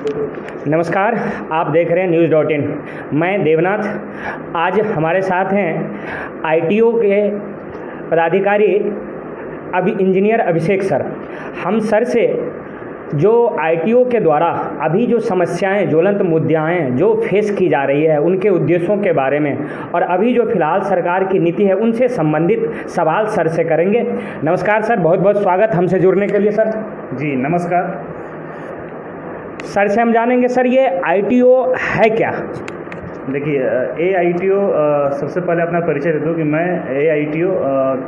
नमस्कार, आप देख रहे हैं न्यूज़.in। मैं देवनाथ। आज हमारे साथ हैं आईटीओ के पदाधिकारी इंजीनियर अभिषेक सर। हम सर से जो आईटीओ के द्वारा अभी जो समस्याएं, ज्वलंत मुद्दाएं जो फेस की जा रही है, उनके उद्देश्यों के बारे में और अभी जो फिलहाल सरकार की नीति है, उनसे संबंधित सवाल सर से करेंगे। नमस्कार सर, बहुत बहुत स्वागत हमसे जुड़ने के लिए सर। जी नमस्कार। सर से हम जानेंगे सर, ये आईटीओ है क्या? देखिए, AITO सबसे पहले अपना परिचय दे दूँ कि मैं AITO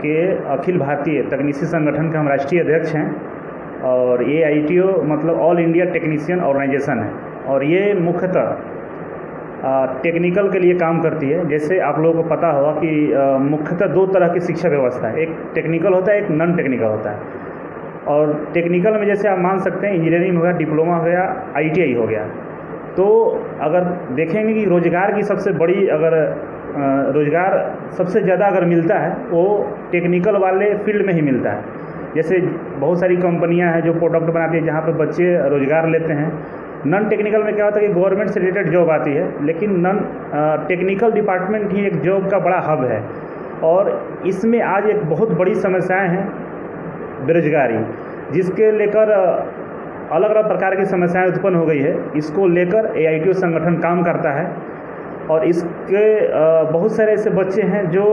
के अखिल भारतीय तकनीकी संगठन के हम राष्ट्रीय अध्यक्ष हैं। और AITO मतलब ऑल इंडिया टेक्नीशियन ऑर्गेनाइजेशन है और ये मुख्यतः टेक्निकल के लिए काम करती है। जैसे आप लोगों को पता होगा कि मुख्यतः दो तरह की शिक्षा व्यवस्था है, एक टेक्निकल होता है, एक नॉन टेक्निकल होता है। और टेक्निकल में जैसे आप मान सकते हैं इंजीनियरिंग हो गया, डिप्लोमा हो गया, ITI हो गया। तो अगर देखेंगे कि रोज़गार की सबसे बड़ी रोज़गार सबसे ज़्यादा अगर मिलता है वो टेक्निकल वाले फील्ड में ही मिलता है। जैसे बहुत सारी कंपनियां हैं जो प्रोडक्ट बनाती है जहाँ पे बच्चे रोज़गार लेते हैं। नॉन टेक्निकल में क्या होता है कि गवर्नमेंट से रिलेटेड जॉब आती है, लेकिन नॉन टेक्निकल डिपार्टमेंट ही एक जॉब का बड़ा हब है। और इसमें आज एक बहुत बड़ी समस्याएँ हैं, बेरोजगारी, जिसके लेकर अलग अलग प्रकार की समस्याएं उत्पन्न हो गई है। इसको लेकर AITO संगठन काम करता है और इसके बहुत सारे ऐसे बच्चे हैं जो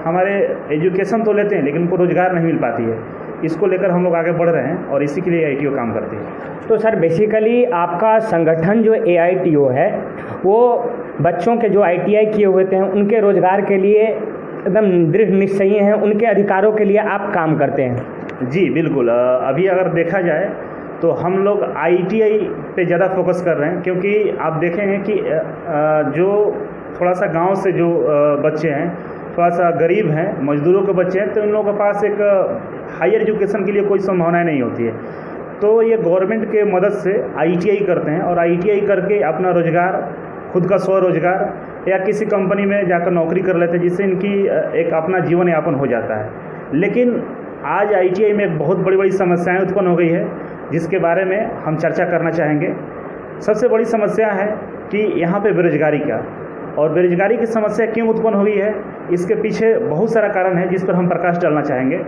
हमारे एजुकेशन तो लेते हैं लेकिन उनको रोज़गार नहीं मिल पाती है। इसको लेकर हम लोग आगे बढ़ रहे हैं और इसी के लिए AITO काम करती है। तो सर बेसिकली आपका संगठन जो AITO है वो बच्चों के जो ITI किए हुए हैं उनके रोज़गार के लिए एकदम दृढ़ निश्चयी हैं, उनके अधिकारों के लिए आप काम करते हैं। जी बिल्कुल। अभी अगर देखा जाए तो हम लोग ITI पे ज़्यादा फोकस कर रहे हैं, क्योंकि आप देखेंगे कि जो थोड़ा सा गांव से जो बच्चे हैं, थोड़ा सा गरीब हैं, मजदूरों के बच्चे हैं, तो उन लोगों के पास एक हायर एजुकेशन के लिए कोई संभावना नहीं होती है। तो ये गवर्नमेंट के मदद से ITI करते हैं और ITI करके अपना रोज़गार, खुद का स्वरोजगार या किसी कंपनी में जाकर नौकरी कर लेते हैं, जिससे इनकी एक अपना जीवन यापन हो जाता है। लेकिन आज ITI में एक बहुत बड़ी बड़ी समस्याएं उत्पन्न हो गई है, जिसके बारे में हम चर्चा करना चाहेंगे। सबसे बड़ी समस्या है कि यहाँ पे बेरोजगारी का, और बेरोजगारी की समस्या क्यों उत्पन्न हुई है, इसके पीछे बहुत सारा कारण है जिस पर हम प्रकाश डालना चाहेंगे।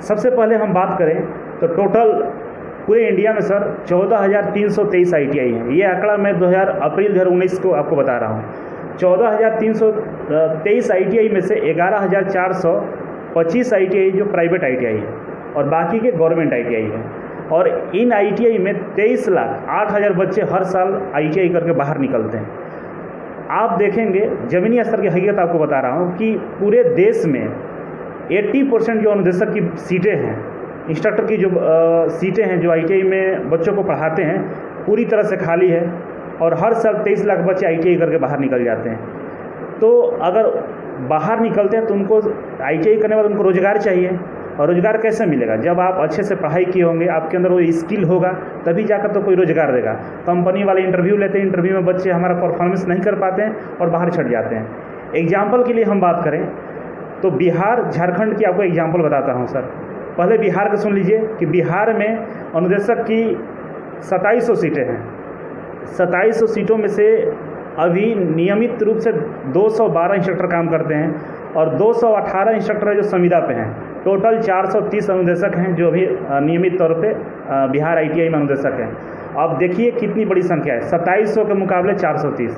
सबसे पहले हम बात करें तो टोटल पूरे इंडिया में सर 14,323 ITI हैं। ये आंकड़ा मैं अप्रैल 2019 को आपको बता रहा हूँ। 14,323 ITI में से 11,425 ITI जो प्राइवेट ITI है और बाकी के गवर्नमेंट ITI है। और इन ITI में 23,08,000 बच्चे हर साल ITI करके बाहर निकलते हैं। आप देखेंगे ज़मीनी स्तर की हकीकत आपको बता रहा हूँ कि पूरे देश में 80% जो अनुदेशक की सीटें हैं, इंस्ट्रक्टर की जो सीटें हैं जो ITI में बच्चों को पढ़ाते हैं, पूरी तरह से खाली है और हर साल 23 लाख बच्चे ITI करके बाहर निकल जाते हैं। तो अगर बाहर निकलते हैं तो उनको ITI करने वाले उनको रोज़गार चाहिए, और रोज़गार कैसे मिलेगा? जब आप अच्छे से पढ़ाई किए होंगे, आपके अंदर वो स्किल होगा, तभी जाकर तो कोई रोज़गार देगा। कंपनी वाले इंटरव्यू लेते हैं, इंटरव्यू में बच्चे हमारा परफॉर्मेंस नहीं कर पाते हैं और बाहर छट जाते हैं। एग्जाम्पल के लिए हम बात करें तो बिहार, झारखंड की आपको एग्जाम्पल बताता हूँ सर। पहले बिहार का सुन लीजिए कि बिहार में अनुदेशक की 2700 सीटें हैं। 2700 सीटों में से अभी नियमित रूप से 212 इंस्ट्रक्टर काम करते हैं और 218 इंस्ट्रक्टर जो संविदा पे हैं। टोटल 430 अनुदेशक हैं जो अभी नियमित तौर पे बिहार ITI में अनुदेशक हैं। अब देखिए कितनी बड़ी संख्या है, 2700 के मुकाबले 430,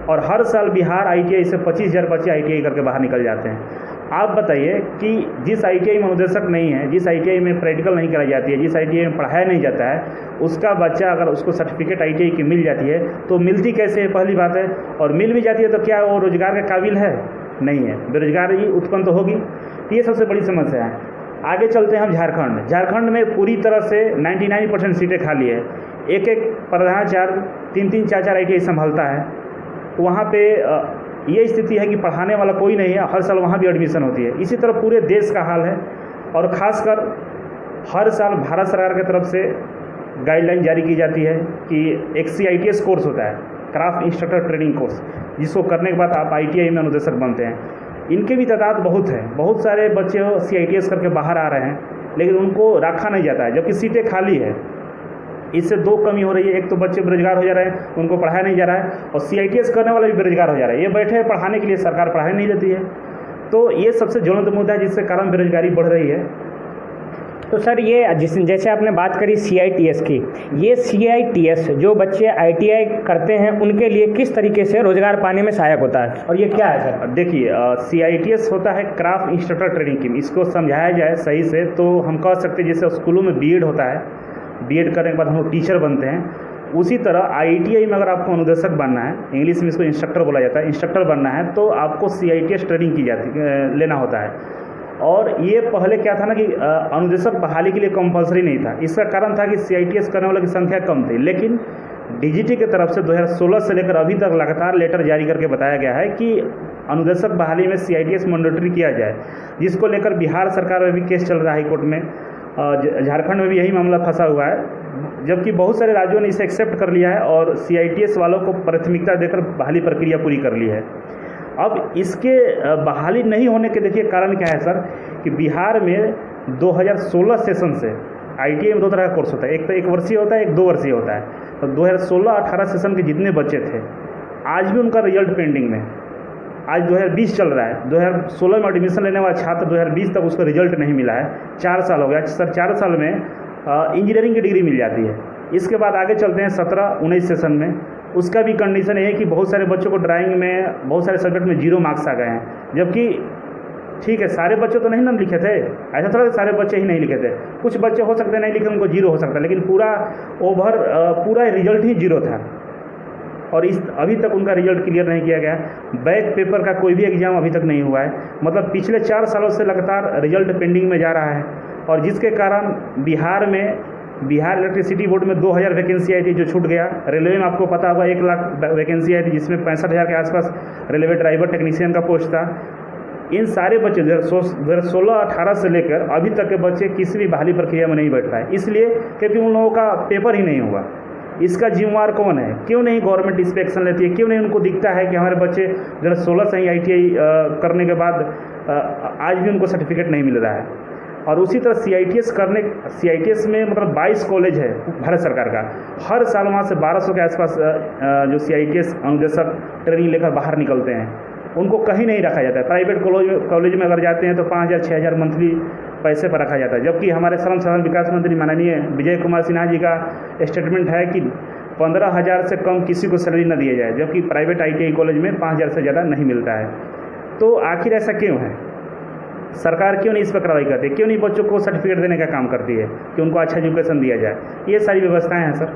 और हर साल बिहार ITI से 25,000 बच्चे ITI करके बाहर निकल जाते हैं। आप बताइए कि जिस ITI में अनुदेशक नहीं है, जिस ITI में प्रैक्टिकल नहीं कराई जाती है, जिस ITI में पढ़ाया नहीं जाता है, उसका बच्चा अगर उसको सर्टिफिकेट ITI की मिल जाती है तो मिलती कैसे है? पहली बात है। और मिल भी जाती है तो क्या वो रोज़गार के काबिल है? नहीं है, बेरोजगारी उत्पन्न तो होगी। ये सबसे बड़ी समस्या है। आगे चलते हैं हम झारखंड। झारखंड में पूरी तरह से 99% सीटें खाली है। एक प्रधानाचार्य 3-3, 4-4 ITI संभालता है। वहाँ पे ये स्थिति है कि पढ़ाने वाला कोई नहीं है, हर साल वहाँ भी एडमिशन होती है। इसी तरह पूरे देश का हाल है। और ख़ासकर हर साल भारत सरकार की तरफ से गाइडलाइन जारी की जाती है कि एक CITS कोर्स होता है, क्राफ्ट इंस्ट्रक्टर ट्रेनिंग कोर्स, जिसको करने के बाद आप ITI में अनुदेशक बनते हैं। इनके भी तादाद बहुत है, बहुत सारे बच्चे CITS करके बाहर आ रहे हैं, लेकिन उनको रखा नहीं जाता है जबकि सीटें खाली है। इससे दो कमी हो रही है, एक तो बच्चे बेरोजगार हो जा रहे हैं, उनको पढ़ाया नहीं जा रहा है, और CITS करने वाला भी बेरोजगार हो जा रहा है। ये बैठे हैं पढ़ाने के लिए, सरकार पढ़ाई नहीं देती है। तो ये सबसे ज्वलंत मुद्दा है जिसके कारण बेरोजगारी बढ़ रही है। तो सर ये जैसे आपने बात करी CITS की, ये CITS जो बच्चे ITI करते हैं उनके लिए किस तरीके से रोजगार पाने में सहायक होता है, और ये क्या है सर? देखिए, CITS होता है क्राफ्ट इंस्ट्रक्टर ट्रेनिंग स्कीम। इसको समझाया जाए सही से तो हम कह सकते हैं जैसे स्कूलों में B.Ed होता है, B.Ed करने के बाद हम लोग टीचर बनते हैं, उसी तरह ITI में अगर आपको अनुदेशक बनना है, इंग्लिश में इसको इंस्ट्रक्टर बोला जाता है, इंस्ट्रक्टर बनना है तो आपको CITS ट्रेनिंग की जाती लेना होता है। और ये पहले क्या था ना कि अनुदेशक बहाली के लिए कंपलसरी नहीं था। इसका कारण था कि CITS करने वालों की संख्या कम थी, लेकिन DGT की तरफ से 2016 से लेकर अभी तक लगातार लेटर जारी करके बताया गया है कि अनुदेशक बहाली में CITS मैंडेटरी किया जाए, जिसको लेकर बिहार सरकार में भी केस चल रहा है हाई कोर्ट में, झारखंड में भी यही मामला फंसा हुआ है, जबकि बहुत सारे राज्यों ने इसे एक्सेप्ट कर लिया है और CITS वालों को प्राथमिकता देकर बहाली प्रक्रिया पूरी कर ली है। अब इसके बहाली नहीं होने के देखिए कारण क्या है सर, कि बिहार में 2016 सेशन से ITI में दो तरह का कोर्स होता है, एक तो 1 वर्षीय होता है, एक 2 वर्षीय होता है। तो 2016-18 सेशन के जितने बच्चे थे आज भी उनका रिजल्ट पेंडिंग में। आज 2020 चल रहा है, 2016 में एडमिशन लेने वाला छात्र 2020 तक उसको रिजल्ट नहीं मिला है। 4 साल हो गया सर, 4 साल में इंजीनियरिंग की डिग्री मिल जाती है। इसके बाद आगे चलते हैं 17-19 सेशन में, उसका भी कंडीशन ये है कि बहुत सारे बच्चों को ड्राइंग में बहुत सारे सब्जेक्ट में 0 मार्क्स आ गए हैं, जबकि ठीक है सारे बच्चे तो नहीं ना लिखे थे, ऐसा थोड़ा सारे बच्चे ही नहीं लिखे थे, कुछ बच्चे हो सकते नहीं लिखे, उनको 0 हो सकता है, लेकिन पूरा रिजल्ट ही 0 था और अभी तक उनका रिजल्ट क्लियर नहीं किया गया। बैक पेपर का कोई भी एग्जाम अभी तक नहीं हुआ है, मतलब पिछले 4 सालों से लगातार रिजल्ट पेंडिंग में जा रहा है। और जिसके कारण बिहार इलेक्ट्रिसिटी बोर्ड में 2000 वैकेंसी आई थी जो छूट गया। रेलवे में आपको पता होगा 1 लाख वैकेंसी आई थी, जिसमें 65,000 के आसपास रेलवे ड्राइवर टेक्नीशियन का पोस्ट था। इन सारे बच्चे 2016-18 से लेकर अभी तक के बच्चे किसी भी बहाली प्रक्रिया में नहीं बैठ पाए, इसलिए क्योंकि उन लोगों का पेपर ही नहीं हुआ। इसका जिम्मेवार कौन है? क्यों नहीं गवर्नमेंट इस पर एक्शन लेती है? क्यों नहीं उनको दिखता है कि हमारे बच्चे 2016 से ही ITI करने के बाद आज भी उनको सर्टिफिकेट नहीं मिल रहा है। और उसी तरह CITS में मतलब 22 कॉलेज है भारत सरकार का, हर साल वहाँ से 1200 के आसपास जो CITS अनुदेशक ट्रेनिंग लेकर बाहर निकलते हैं, उनको कहीं नहीं रखा जाता है। प्राइवेट कॉलेज में अगर जाते हैं तो 5,000-6,000 मंथली पैसे पर रखा जाता है, जबकि हमारे श्रम साधन विकास मंत्री माननीय विजय कुमार सिन्हा जी का स्टेटमेंट है कि 15,000 से कम किसी को सैलरी न दिया जाए, जबकि प्राइवेट ITI कॉलेज में 5,000 से ज़्यादा नहीं मिलता है। तो आखिर ऐसा क्यों है? सरकार क्यों नहीं इस पर कार्रवाई करती है? क्यों नहीं बच्चों को सर्टिफिकेट देने का काम करती है कि उनको अच्छा एजुकेशन दिया जाए? ये सारी व्यवस्थाएं हैं सर।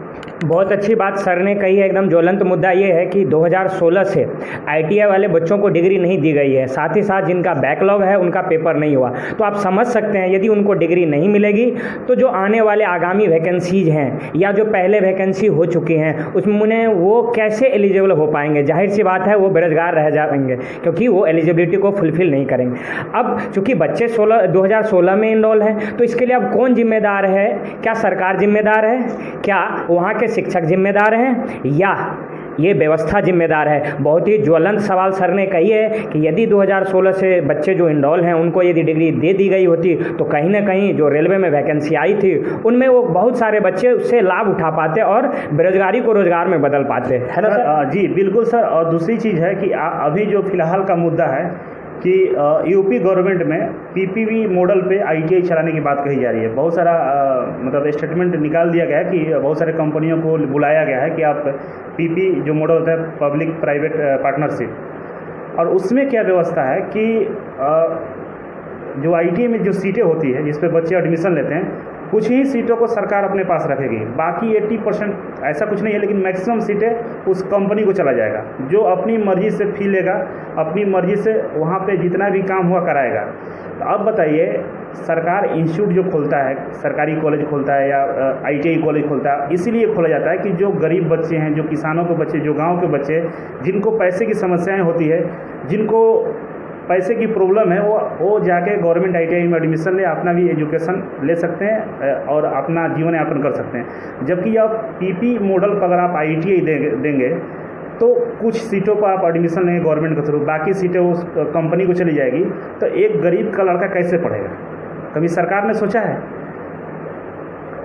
बहुत अच्छी बात सर ने कही है। एकदम ज्वलंत मुद्दा ये है कि 2016 से ITI वाले बच्चों को डिग्री नहीं दी गई है, साथ ही साथ जिनका बैकलॉग है उनका पेपर नहीं हुआ। तो आप समझ सकते हैं यदि उनको डिग्री नहीं मिलेगी तो जो आने वाले आगामी वैकेंसीज हैं या जो पहले वैकेंसी हो चुकी हैं उसमें वो कैसे एलिजिबल हो पाएंगे? जाहिर सी बात है वो बेरोजगार रह जाएंगे क्योंकि वो एलिजिबिलिटी को फुलफिल नहीं करेंगे। अब चूँकि बच्चे 2016 में इनरोल हैं तो इसके लिए अब कौन जिम्मेदार है? क्या सरकार जिम्मेदार है? क्या वहाँ के शिक्षक जिम्मेदार हैं या ये व्यवस्था जिम्मेदार है? बहुत ही ज्वलंत सवाल सर ने कही है कि यदि 2016 से बच्चे जो इनरोल हैं उनको यदि डिग्री दे दी गई होती तो कहीं ना कहीं जो रेलवे में वैकेंसी आई थी उनमें वो बहुत सारे बच्चे उससे लाभ उठा पाते और बेरोजगारी को रोजगार में बदल पाते, है ना सर? जी बिल्कुल सर। और दूसरी चीज़ है कि अभी जो फिलहाल का मुद्दा है कि यूपी गवर्नमेंट में PPP मॉडल पे ITI चलाने की बात कही जा रही है। बहुत सारा मतलब स्टेटमेंट निकाल दिया गया है कि बहुत सारे कंपनियों को बुलाया गया है कि आप PP जो मॉडल होता है पब्लिक प्राइवेट पार्टनरशिप, और उसमें क्या व्यवस्था है कि जो ITI में जो सीटें होती है जिस पे बच्चे एडमिशन लेते हैं कुछ ही सीटों को सरकार अपने पास रखेगी, बाकी 80% ऐसा कुछ नहीं है, लेकिन मैक्सिमम सीटें उस कंपनी को चला जाएगा जो अपनी मर्जी से फी लेगा, अपनी मर्जी से वहाँ पे जितना भी काम हुआ कराएगा। तो अब बताइए सरकार इंस्टीट्यूट जो खोलता है, सरकारी कॉलेज खोलता है या ITI कॉलेज खोलता है, इसीलिए खोला जाता है कि जो गरीब बच्चे हैं, जो किसानों के बच्चे, जो गाँव के बच्चे, जिनको पैसे की समस्याएँ होती है, जिनको पैसे की प्रॉब्लम है, वो जाके गवर्नमेंट ITI में एडमिशन ले अपना भी एजुकेशन ले सकते हैं और अपना जीवन यापन कर सकते हैं। जबकि आप PP मॉडल पर अगर आप ITI देंगे तो कुछ सीटों पर आप एडमिशन लेंगे गवर्नमेंट के थ्रू, बाकी सीटें उस कंपनी को चली जाएगी, तो एक गरीब का लड़का कैसे पढ़ेगा? कभी सरकार ने सोचा है?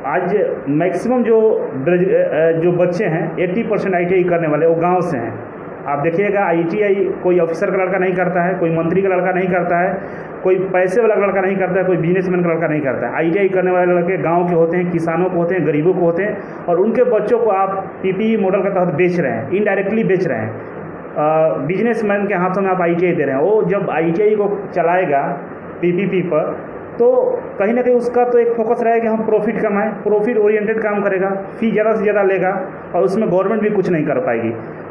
आज मैक्सिमम जो बच्चे हैं 80% ITI करने वाले वो गांव से हैं। आप देखिएगा ITI कोई ऑफिसर का लड़का नहीं करता है, कोई मंत्री का लड़का नहीं करता है, कोई पैसे वाला लड़का नहीं करता है, कोई बिजनेसमैन का लड़का नहीं करता है। ITI करने वाले लड़के गांव के होते हैं, किसानों को होते हैं, गरीबों को होते हैं, और उनके बच्चों को आप PPE मॉडल के तहत बेच रहे हैं, इनडायरेक्टली बेच रहे हैं। बिजनेसमैन के हाथों में आप ITI दे रहे हैं। वो जब ITI को चलाएगा PPP पर, तो कहीं ना कहीं उसका तो एक फोकस रहेगा कि हम प्रॉफिट कमाएं, प्रॉफिट ओरिएंटेड काम करेगा, फी ज़्यादा से ज़्यादा लेगा, और उसमें गवर्नमेंट भी कुछ नहीं कर पाएगी।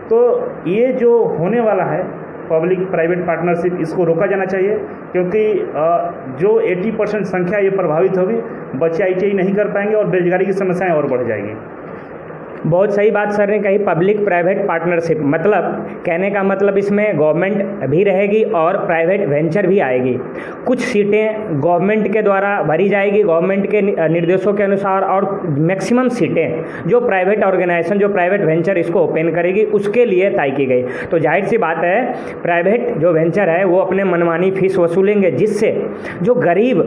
तो ये जो होने वाला है पब्लिक प्राइवेट पार्टनरशिप, इसको रोका जाना चाहिए, क्योंकि जो 80% संख्या ये प्रभावित होगी, बच्चे ITI नहीं कर पाएंगे और बेरोजगारी की समस्याएं और बढ़ जाएगी। बहुत सही बात सर ने कही, पब्लिक प्राइवेट पार्टनरशिप, मतलब कहने का मतलब इसमें गवर्नमेंट भी रहेगी और प्राइवेट वेंचर भी आएगी। कुछ सीटें गवर्नमेंट के द्वारा भरी जाएगी, गवर्नमेंट के निर्देशों के अनुसार, और मैक्सिमम सीटें जो प्राइवेट ऑर्गेनाइजेशन, जो प्राइवेट वेंचर इसको ओपन करेगी, उसके लिए तय की गई। तो जाहिर सी बात है प्राइवेट जो वेंचर है वो अपने मनमानी फीस वसूलेंगे, जिससे जो गरीब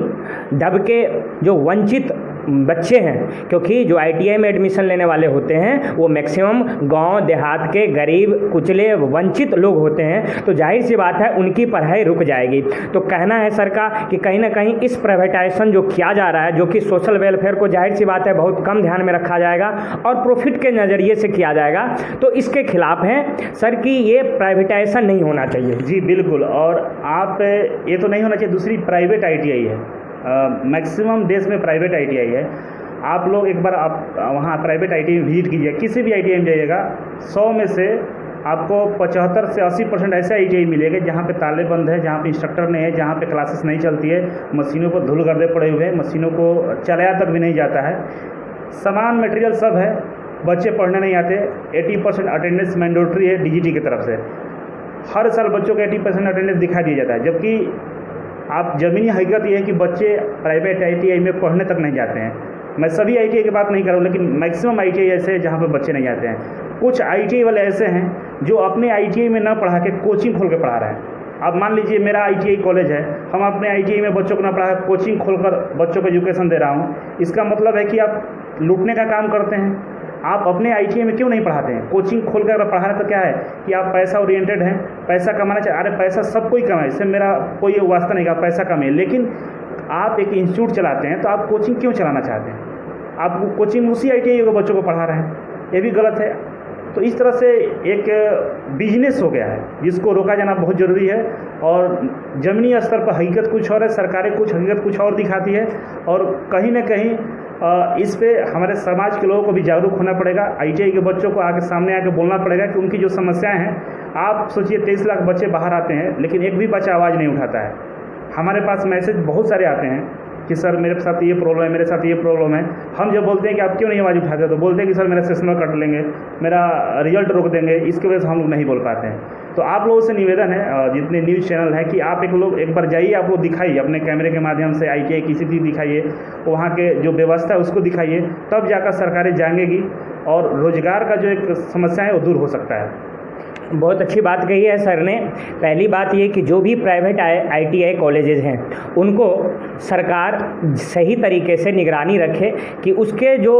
दबके, जो वंचित बच्चे हैं, क्योंकि जो ITI में एडमिशन लेने वाले होते हैं वो मैक्सिमम गांव देहात के गरीब कुचले वंचित लोग होते हैं, तो जाहिर सी बात है उनकी पढ़ाई रुक जाएगी। तो कहना है सर का कि कहीं ना कहीं इस प्राइवेटाइजेशन जो किया जा रहा है, जो कि सोशल वेलफेयर को जाहिर सी बात है बहुत कम ध्यान में रखा जाएगा और प्रॉफिट के नज़रिए से किया जाएगा, तो इसके खिलाफ हैं सर कि ये प्राइवेटाइजेशन नहीं होना चाहिए। जी बिल्कुल, और आप ये तो नहीं होना चाहिए। दूसरी प्राइवेट ITI है, मैक्सिमम देश में प्राइवेट ITI है। आप लोग एक बार आप वहाँ प्राइवेट ITI में विजिट कीजिए, किसी भी ITI में जाइएगा, 100 में से आपको 75 से 80% ऐसे ITI मिलेंगे जहाँ पे ताले बंद है, जहाँ पे इंस्ट्रक्टर नहीं है, जहाँ पे क्लासेस नहीं चलती है, मशीनों पर धूल गर्दे पड़े हुए हैं, मशीनों को चलाया तक भी नहीं जाता है, सामान मटेरियल सब है, बच्चे पढ़ने नहीं आते। 80% अटेंडेंस मैंडेटरी है DGT की तरफ से। हर साल बच्चों का 80% अटेंडेंस दिखा दिया जाता है, जबकि आप ज़मीनी हकीकत ये है कि बच्चे प्राइवेट ITI में पढ़ने तक नहीं जाते हैं। मैं सभी ITI की बात नहीं कर रहा हूँ, लेकिन मैक्सिमम ITI ऐसे हैं जहाँ पे बच्चे नहीं जाते हैं। कुछ ITI वाले ऐसे हैं जो अपने ITI में न पढ़ा के कोचिंग खोल के पढ़ा रहे हैं। अब मान लीजिए मेरा ITI कॉलेज है, हम अपने ITI में बच्चों को न पढ़ा के कोचिंग खोलकर बच्चों को एजुकेशन दे रहा हूँ। इसका मतलब है कि आप लूटने का काम करते हैं। आप अपने ITI में क्यों नहीं पढ़ाते हैं? कोचिंग खोल कर पढ़ा रहे तो क्या है कि आप पैसा ओरिएंटेड हैं, पैसा कमाना चाहिए। अरे पैसा सब कोई कमाए, इससे मेरा कोई वास्ता नहीं कि आप पैसा कमाए, लेकिन आप एक इंस्टीट्यूट चलाते हैं तो आप कोचिंग क्यों चलाना चाहते हैं? आप कोचिंग उसी ITI के बच्चों को पढ़ा रहे हैं, ये भी गलत है। तो इस तरह से एक बिजनेस हो गया है जिसको रोका जाना बहुत ज़रूरी है। और ज़मीनी स्तर पर हकीकत कुछ और है, सरकारें कुछ हकीकत कुछ और दिखाती है, और कहीं ना कहीं इस पे हमारे समाज के लोगों को भी जागरूक होना पड़ेगा। ITI के बच्चों को आगे सामने आके बोलना पड़ेगा कि उनकी जो समस्याएं हैं, आप सोचिए 23 लाख बच्चे बाहर आते हैं लेकिन एक भी बच्चा आवाज़ नहीं उठाता है। हमारे पास मैसेज बहुत सारे आते हैं कि सर मेरे साथ ये प्रॉब्लम है, मेरे साथ ये प्रॉब्लम है। हम जब बोलते हैं कि आप क्यों नहीं आवाज़ उठाते, तो बोलते हैं कि सर मेरा सेशनल कट लेंगे, मेरा रिजल्ट रोक देंगे, इसकी वजह से हम लोग नहीं बोल पाते हैं। तो आप लोगों से निवेदन है, जितने न्यूज़ चैनल हैं, कि आप एक बार जाइए, आप लोग दिखाइए अपने कैमरे के माध्यम से, ITI किसी भी दिखाइए, वहाँ के जो व्यवस्था है उसको दिखाइए, तब जाकर सरकारें जानेंगी और रोजगार का जो एक समस्या है वो दूर हो सकता है। बहुत अच्छी बात कही है सर ने। पहली बात ये कि जो भी प्राइवेट ITI कॉलेजेस हैं उनको सरकार सही तरीके से निगरानी रखे कि उसके जो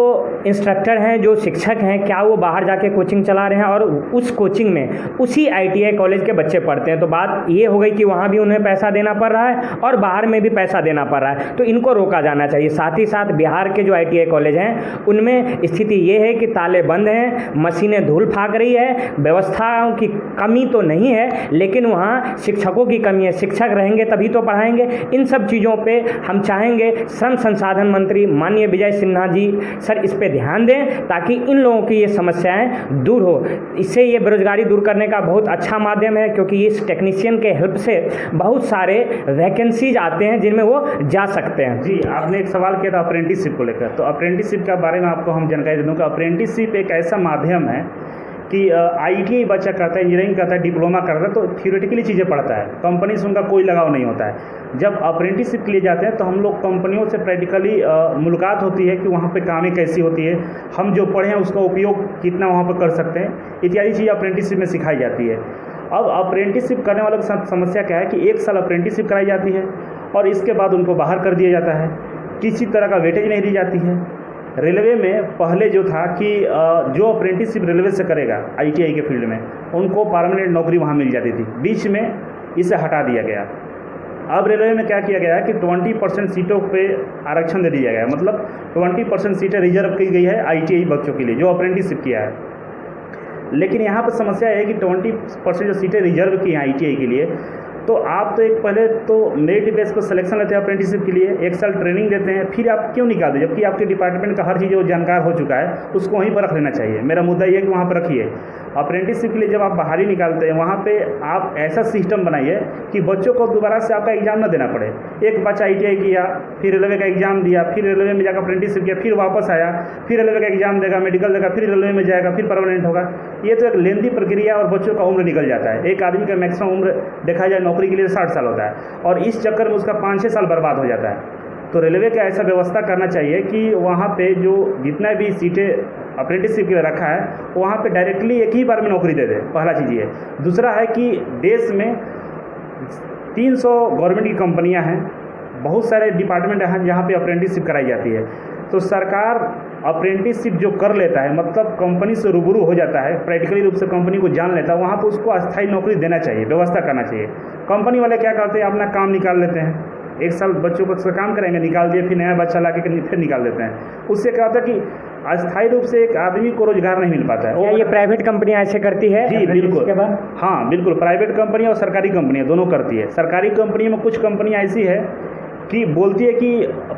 इंस्ट्रक्टर हैं, जो शिक्षक हैं, क्या वो बाहर जाके कोचिंग चला रहे हैं और उस कोचिंग में उसी ITI कॉलेज के बच्चे पढ़ते हैं। तो बात ये हो गई कि वहाँ भी उन्हें पैसा देना पड़ रहा है और बाहर में भी पैसा देना पड़ रहा है, तो इनको रोका जाना चाहिए। साथ ही साथ बिहार के जो ITI कॉलेज हैं उनमें स्थिति ये है कि ताले बंद हैं, मशीनें धूल फाक रही है, व्यवस्थाओं की कमी तो नहीं है लेकिन वहाँ शिक्षकों की कमी है। शिक्षक रहेंगे तभी तो पढ़ाएंगे। इन सब चीज़ों पे हम चाहेंगे श्रम संसाधन मंत्री माननीय विजय सिन्हा जी सर इस पे ध्यान दें ताकि इन लोगों की ये समस्याएं दूर हो। इससे ये बेरोजगारी दूर करने का बहुत अच्छा माध्यम है, क्योंकि इस टेक्नीशियन के हेल्प से बहुत सारे वैकेंसीज आते हैं जिनमें वो जा सकते हैं। जी, आपने एक सवाल किया था अप्रेंटिसशिप को लेकर, तो अप्रेंटिसशिप के बारे में आपको हम जानकारी दे दूँ कि अप्रेंटिसशिप एक ऐसा माध्यम है कि ITI बच्चा करता है, इंजीनियरिंग करता है, डिप्लोमा करता है, तो थियोरेटिकली चीज़ें पढ़ता है, कंपनी से उनका कोई लगाव नहीं होता है। जब अप्रेंटिसशिप के लिए जाते हैं तो हम लोग कंपनियों से प्रैक्टिकली मुलाकात होती है कि वहाँ पे कामें कैसी होती है, हम जो पढ़े हैं उसका उपयोग कितना वहाँ पर कर सकते हैं, इत्यादि चीज़ अप्रेंटिसशिप में सिखाई जाती है। अब अप्रेंटिसशिप करने वालों के साथ समस्या क्या है कि 1 साल अप्रेंटिसशिप कराई जाती है और इसके बाद उनको बाहर कर दिया जाता है, किसी तरह का वेटेज नहीं दी जाती है। रेलवे में पहले जो था कि जो अप्रेंटिसशिप रेलवे से करेगा आईटीआई के फील्ड में, उनको परमानेंट नौकरी वहाँ मिल जाती थी। बीच में इसे हटा दिया गया। अब रेलवे में क्या किया गया है कि 20% सीटों पे आरक्षण दे दिया गया है, मतलब 20% सीटें रिजर्व की गई है आईटीआई बच्चों के लिए जो अप्रेंटिसशिप किया है। लेकिन यहाँ पर समस्या है कि 20% जो सीटें रिजर्व की हैं आईटीआई के लिए, तो आप तो एक पहले तो मेरिट बेस पर सिलेक्शन लेते हैं अप्रेंटिसशिप के लिए, 1 साल ट्रेनिंग देते हैं, फिर आप क्यों निकाल दें? जबकि आपके डिपार्टमेंट का हर चीज़ जो जानकार हो चुका है उसको वहीं पर रख लेना चाहिए। मेरा मुद्दा ये है कि वहाँ पर रखिए। अप्रेंटिसशिप के लिए जब आप बाहर ही निकालते हैं, वहाँ पे आप ऐसा सिस्टम बनाइए कि बच्चों को दोबारा से आपका एग्जाम ना देना पड़े। एक बच्चा आईटीआई किया, फिर रेलवे का एग्जाम दिया, फिर रेलवे में जाकर अप्रेंटिसशिप किया, फिर वापस आया, फिर रेलवे का एग्जाम देगा, मेडिकल देगा, फिर रेलवे में जाएगा, फिर परमानेंट होगा। ये तो एक लेंदी प्रक्रिया और बच्चों का उम्र निकल जाता है। एक आदमी का मैक्सिमम उम्र देखा जाए नौकरी के लिए 60 साल होता है और इस चक्कर में उसका 5-6 साल बर्बाद हो जाता है। तो रेलवे का ऐसा व्यवस्था करना चाहिए कि वहाँ पे जो जितना भी सीटें अप्रेंटिसशिप के लिए रखा है वहाँ पे डायरेक्टली एक ही बार में नौकरी दे दे। पहला चीज़ ये। दूसरा है कि देश में 300 गवर्नमेंट की कंपनियाँ हैं, बहुत सारे डिपार्टमेंट हैं जहाँ पे अप्रेंटिसशिप कराई जाती है। तो सरकार अप्रेंटिसशिप जो कर लेता है, मतलब कंपनी से रूबरू हो जाता है, प्रैक्टिकली रूप से कंपनी को जान लेता है, वहाँ पर उसको अस्थायी नौकरी देना चाहिए, व्यवस्था करना चाहिए। कंपनी वाले क्या करते हैं, अपना काम निकाल लेते हैं, 1 साल बच्चों को काम करेंगे, निकाल दिए, फिर नया बच्चा ला के फिर निकाल देते हैं। उससे क्या होता है कि अस्थायी रूप से एक आदमी को रोजगार नहीं मिल पाता है। क्या ये प्राइवेट कंपनियां ऐसे करती है? जी बिल्कुल। हाँ बिल्कुल, प्राइवेट कंपनियां और सरकारी कंपनियां दोनों करती है। सरकारी कंपनी में कुछ कंपनियां ऐसी है कि बोलती है कि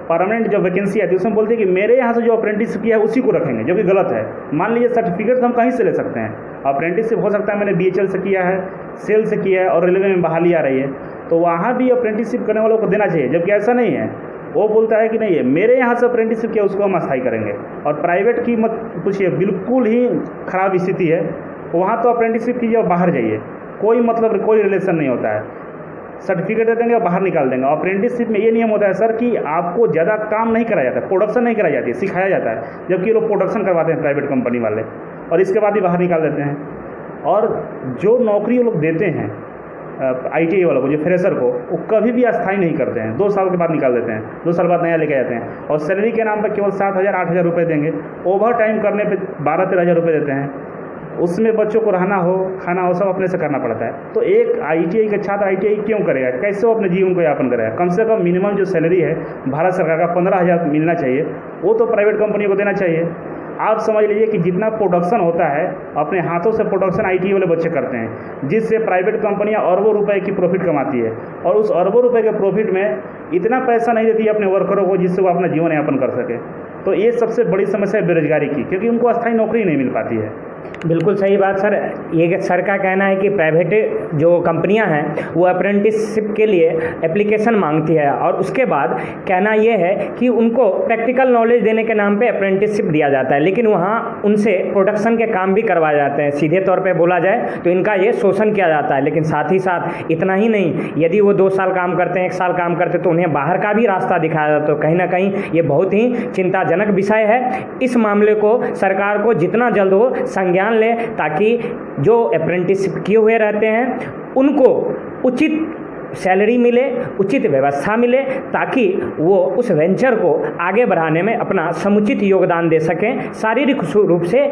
परमानेंट जब वैकेंसी आती है उसमें बोलती है कि मेरे यहाँ से जो अप्रेंटिसशिप किया है उसी को रखेंगे, जो कि गलत है। मान लीजिए सर्टिफिकेट हम कहीं से ले सकते हैं, अप्रेंटिसशिप हो सकता है मैंने बीएचएल से किया है, सेल से किया है और रेलवे में बहाली आ रही है, तो वहाँ भी अप्रेंटिसशिप करने वालों को देना चाहिए। जबकि ऐसा नहीं है, वो बोलता है कि नहीं है मेरे यहाँ से अप्रेंटिसशिप किया उसको हम अस्थायी करेंगे। और प्राइवेट की मत पूछिए, बिल्कुल ही ख़राब स्थिति है। वहाँ तो अप्रेंटिसशिप कीजिए और बाहर जाइए, कोई मतलब कोई रिलेशन नहीं होता है, सर्टिफिकेट दे देंगे और बाहर निकाल देंगे। अप्रेंटिसशिप में ये नियम होता है सर कि आपको ज़्यादा काम नहीं कराया जाता, प्रोडक्शन नहीं कराई जाती है, सिखाया जाता है। जबकि लोग प्रोडक्शन करवाते हैं प्राइवेट कंपनी वाले और इसके बाद ही बाहर निकाल देते हैं। और जो नौकरी वो लोग देते हैं आईटीआई वालों को, जो फ्रेशर को, वो कभी भी अस्थायी नहीं करते हैं, 2 साल के बाद निकाल देते हैं, 2 साल बाद नया लेके जाते हैं। और सैलरी के नाम पर केवल 7,000-8,000 रुपये देंगे, ओवर टाइम करने पे 12-13,000 रुपये देते हैं। उसमें बच्चों को रहना हो, खाना हो, सब अपने से करना पड़ता है। तो एक आईटीआई का छात्र आईटीआई क्यों करेगा? कैसे वो अपने जीवन को यापन करेगा? कम से कम मिनिमम जो सैलरी है भारत सरकार का 15,000 मिलना चाहिए, वो तो प्राइवेट कंपनी को देना चाहिए। आप समझ लीजिए कि जितना प्रोडक्शन होता है अपने हाथों से प्रोडक्शन आईटीआई वाले बच्चे करते हैं, जिससे प्राइवेट कंपनियां अरबों रुपए की प्रॉफिट कमाती है और उस अरबों रुपए के प्रॉफिट में इतना पैसा नहीं देती है अपने वर्करों को जिससे वो अपना जीवन यापन कर सके। तो ये सबसे बड़ी समस्या है बेरोजगारी की, क्योंकि उनको अस्थायी नौकरी नहीं मिल पाती है। बिल्कुल सही बात सर। ये सर का कहना है कि प्राइवेट जो कंपनियां हैं वो अप्रेंटिसशिप के लिए एप्लीकेशन मांगती है और उसके बाद कहना ये है कि उनको प्रैक्टिकल नॉलेज देने के नाम पे अप्रेंटिसशिप दिया जाता है, लेकिन वहाँ उनसे प्रोडक्शन के काम भी करवाए जाते हैं। सीधे तौर पे बोला जाए तो इनका ये शोषण किया जाता है। लेकिन साथ ही साथ इतना ही नहीं, यदि वो 2 साल काम करते हैं, 1 साल काम करते तो उन्हें बाहर का भी रास्ता दिखाया जाता है। तो कहीं ना कहीं ये बहुत ही चिंताजनक विषय है। इस मामले को सरकार को जितना जल्द हो संज्ञान ले, ताकि जो अप्रेंटिसशिप किए हुए रहते हैं उनको उचित सैलरी मिले, उचित व्यवस्था मिले, ताकि वो उस वेंचर को आगे बढ़ाने में अपना समुचित योगदान दे सकें, शारीरिक रूप से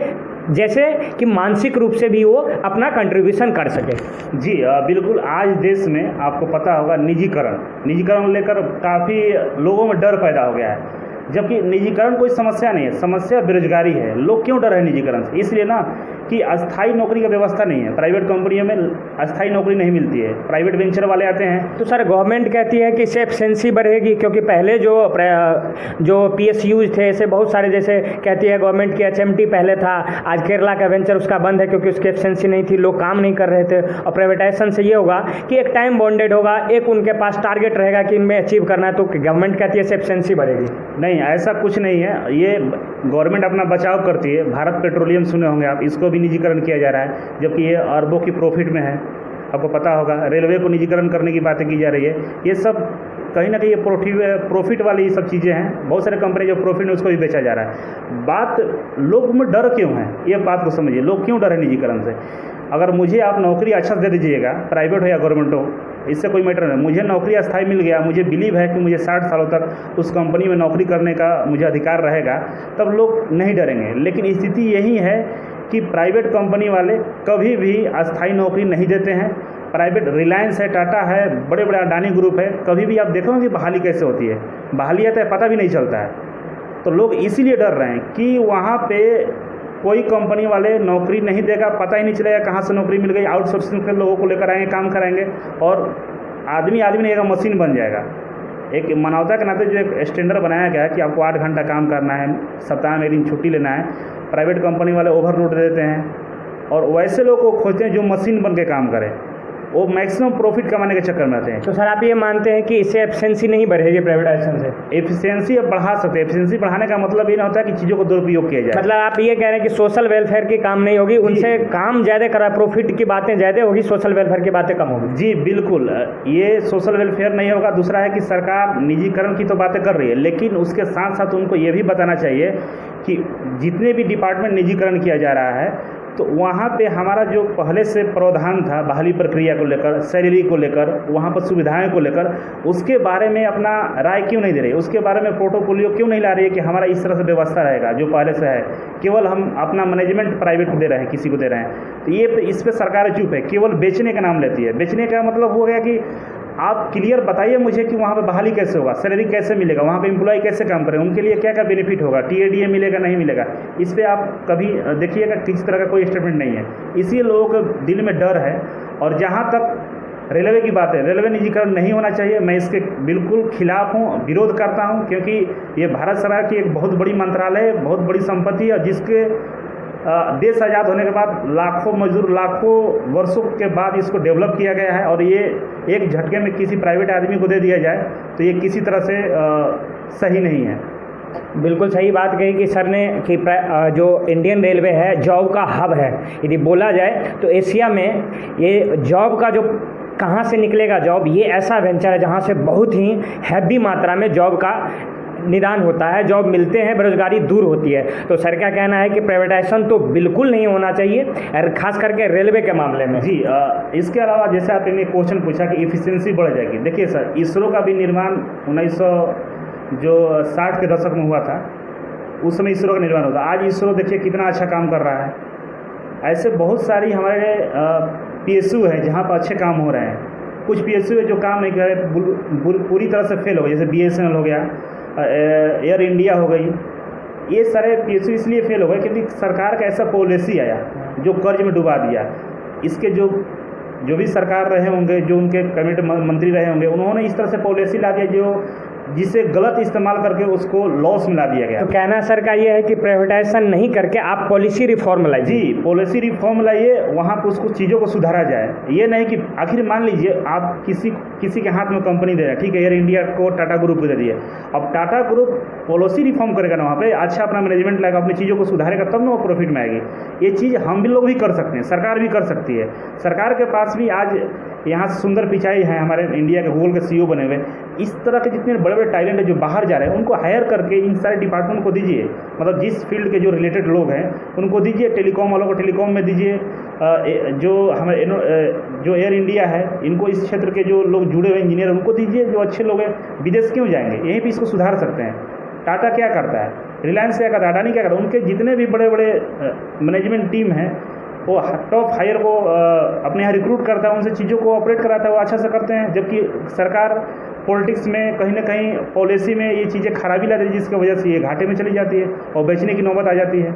जैसे कि मानसिक रूप से भी वो अपना कंट्रीब्यूशन कर सके। जी बिल्कुल। आज देश में आपको पता होगा निजीकरण लेकर काफ़ी लोगों में डर पैदा हो गया है, जबकि निजीकरण कोई समस्या नहीं है, समस्या बेरोजगारी है। लोग क्यों डर रहे हैं निजीकरण से? इसलिए ना कि अस्थायी नौकरी का व्यवस्था नहीं है, प्राइवेट कंपनियों में अस्थायी नौकरी नहीं मिलती है, प्राइवेट वेंचर वाले आते हैं। तो सर गवर्नमेंट कहती है कि इससे एफिशिएंसी बढ़ेगी, क्योंकि पहले जो PSUs थे ऐसे बहुत सारे, जैसे कहती है गवर्नमेंट की HMT पहले था, आज केरला का वेंचर उसका बंद है क्योंकि उसकी एफिशिएंसी नहीं थी, लोग काम नहीं कर रहे थे। और प्राइवेटाइजेशन से ये होगा कि एक टाइम बॉन्डेड होगा, एक उनके पास टारगेट रहेगा कि इनमें अचीव करना है, तो गवर्नमेंट कहती है इससे एफिशिएंसी बढ़ेगी। नहीं, ऐसा कुछ नहीं है। ये गवर्नमेंट अपना बचाव करती है। भारत पेट्रोलियम सुने होंगे आप, इसको भी निजीकरण किया जा रहा है, जबकि ये अरबों की प्रॉफिट में है, आपको पता होगा। रेलवे को निजीकरण करने की बातें की जा रही है। ये सब कहीं ना कहीं ये प्रॉफिट वाली ये सब चीज़ें हैं। बहुत सारे कंपनी जो प्रॉफिट है उसको भी बेचा जा रहा है। बात लोग में डर क्यों है, ये बात को समझिए। लोग क्यों डर है निजीकरण से? अगर मुझे आप नौकरी अच्छा दे दीजिएगा, प्राइवेट हो या गवर्नमेंट हो, इससे कोई मैटर नहीं। मुझे नौकरी अस्थायी मिल गया, मुझे बिलीव है कि मुझे 60 सालों तक उस कंपनी में नौकरी करने का मुझे अधिकार रहेगा, तब लोग नहीं डरेंगे। लेकिन स्थिति यही है कि प्राइवेट कंपनी वाले कभी भी अस्थायी नौकरी नहीं देते हैं। प्राइवेट रिलायंस है, टाटा है, बड़े बड़े अडानी ग्रुप है, कभी भी आप देखोगे कि बहाली कैसे होती है, बहाली आता है पता भी नहीं चलता है। तो लोग इसीलिए डर रहे हैं कि वहाँ पे कोई कंपनी वाले नौकरी नहीं देगा, पता ही नहीं चलेगा कहाँ से नौकरी मिल गई। आउटसोर्सिंग के लोगों को लेकर आएंगे, काम कराएंगे और आदमी नहीं एक मशीन बन जाएगा। एक मानवता के नाते जो एक स्टैंडर्ड बनाया गया है कि आपको 8 घंटा काम करना है, सप्ताह में 1 दिन छुट्टी लेना है, प्राइवेट कंपनी वाले ओवरलोड देते हैं और वैसे लोगों को खोजते हैं जो मशीन बन के काम करें, वो मैक्सिमम प्रॉफिट कमाने के चक्कर में आते हैं। तो सर आप ये मानते हैं कि इससे एफिशिएंसी नहीं बढ़ेगी प्राइवेटाइजेशन से? एफिशिएंसी अब बढ़ा सकते हैं। एफिशिएंसी बढ़ाने का मतलब ये नहीं होता है कि चीज़ों को दुरुपयोग किया जाए। मतलब आप ये कह रहे हैं कि सोशल वेलफेयर की काम नहीं होगी, उनसे काम ज़्यादा करा, प्रॉफिट की बातें ज़्यादा होगी, सोशल वेलफेयर की बातें कम होगी। जी बिल्कुल, ये सोशल वेलफेयर नहीं होगा। दूसरा है कि सरकार निजीकरण की तो बातें कर रही है, लेकिन उसके साथ साथ उनको ये भी बताना चाहिए कि जितने भी डिपार्टमेंट निजीकरण किया जा रहा है तो वहाँ पे हमारा जो पहले से प्रावधान था बहाली प्रक्रिया को लेकर, सैलरी को लेकर, वहाँ पर सुविधाएं को लेकर, उसके बारे में अपना राय क्यों नहीं दे रही, उसके बारे में पोर्टफोलियो क्यों नहीं ला रही है कि हमारा इस तरह से व्यवस्था रहेगा जो पहले से है। केवल हम अपना मैनेजमेंट प्राइवेट को दे रहे हैं, किसी को दे रहे हैं। तो ये इस पर सरकार चुप है, केवल बेचने का नाम लेती है। बेचने का मतलब हो गया कि आप क्लियर बताइए मुझे कि वहाँ पे बहाली कैसे होगा, सैलरी कैसे मिलेगा, वहाँ पे एम्प्लॉय कैसे काम करें, उनके लिए क्या क्या बेनिफिट होगा, टीएडीए मिलेगा नहीं मिलेगा। इस पर आप कभी देखिएगा किसी तरह का कोई स्टेटमेंट नहीं है। इसी लोगों के दिल में डर है। और जहाँ तक रेलवे की बात है, रेलवे निजीकरण नहीं होना चाहिए, मैं इसके बिल्कुल खिलाफ हूँ, विरोध करता हूँ, क्योंकि ये भारत सरकार की एक बहुत बड़ी मंत्रालय है, बहुत बड़ी संपत्ति है, जिसके देश आज़ाद होने के बाद लाखों मजदूर, लाखों वर्षों के बाद इसको डेवलप किया गया है। और ये एक झटके में किसी प्राइवेट आदमी को दे दिया जाए तो ये किसी तरह से सही नहीं है। बिल्कुल सही बात कही कि सर ने कि जो इंडियन रेलवे है जॉब का हब है। यदि बोला जाए तो एशिया में ये जॉब का जो कहाँ से निकलेगा जॉब, ये ऐसा वेंचर है जहाँ से बहुत ही हैवी मात्रा में जॉब का निदान होता है, जॉब मिलते हैं, बेरोजगारी दूर होती है। तो सर का कहना है कि प्राइवेटाइजेशन तो बिल्कुल नहीं होना चाहिए, और खास करके रेलवे के मामले में। जी इसके अलावा जैसे आपने क्वेश्चन पूछा कि इफिशियंसी बढ़ जाएगी, देखिए सर, इसरो का भी निर्माण 1960 के दशक में हुआ था, उस समय इसरो का निर्माण होता। आज इसरो देखिए कितना अच्छा काम कर रहा है। ऐसे बहुत सारी हमारे PSU हैं जहाँ पर अच्छे काम हो रहे हैं। कुछ PSU है जो काम नहीं कर रहे, पूरी तरह से फेल हो गए, जैसे BSNL हो गया, एयर इंडिया हो गई। ये सारे PSU इसलिए फेल हो गए क्योंकि सरकार का ऐसा पॉलिसी आया जो कर्ज में डुबा दिया। इसके जो भी सरकार रहे होंगे, जो उनके कैबिनेट मंत्री रहे होंगे, उन्होंने इस तरह से पॉलिसी ला दिया जिसे गलत इस्तेमाल करके उसको लॉस में ला दिया गया। तो कहना सर का ये है कि प्राइवेटाइजेशन नहीं करके आप पॉलिसी रिफॉर्म लाइए। जी पॉलिसी रिफॉर्म लाइए, वहाँ पर उसको चीज़ों को सुधारा जाए। ये नहीं कि आखिर मान लीजिए आप किसी के हाथ में कंपनी दे रहे हैं, ठीक है, एयर इंडिया को टाटा ग्रुप को दे दिए। अब टाटा ग्रुप पॉलिसी रिफॉर्म करेगा ना, वहाँ पे अच्छा अपना मैनेजमेंट लाएगा, अपनी चीज़ों को सुधारेगा, तब ना वो प्रॉफिट में आएगी। ये चीज़ हम भी लोग भी कर सकते हैं, सरकार भी कर सकती है। सरकार के पास भी आज यहाँ से सुंदर पिचाई है, हमारे इंडिया के गूगल के CEO बने हुए। इस तरह के जितने बड़े बड़े टैलेंट है जो बाहर जा रहे हैं, उनको हायर करके इन सारे डिपार्टमेंट को दीजिए। मतलब जिस फील्ड के जो रिलेटेड लोग हैं उनको दीजिए, टेलीकॉम वालों को टेलीकॉम में दीजिए, जो हमारे जो एयर इंडिया है इनको इस क्षेत्र के जो लोग जुड़े हुए इंजीनियर उनको दीजिए, जो अच्छे लोग हैं। विदेश क्यों जाएंगे, यहीं पर इसको सुधार सकते हैं। टाटा क्या करता है, रिलायंस क्या करता है, अडानी क्या करता है, उनके जितने भी बड़े बड़े मैनेजमेंट टीम हैं वो टॉप हायर को अपने यहाँ रिक्रूट करता है, उनसे चीज़ों को ऑपरेट कराता है, वो अच्छा से करते हैं। जबकि सरकार पॉलिटिक्स में कहीं ना कहीं पॉलिसी में ये चीज़ें खराबी ला देती है, जिसकी वजह से ये घाटे में चली जाती है और बेचने की नौबत आ जाती है।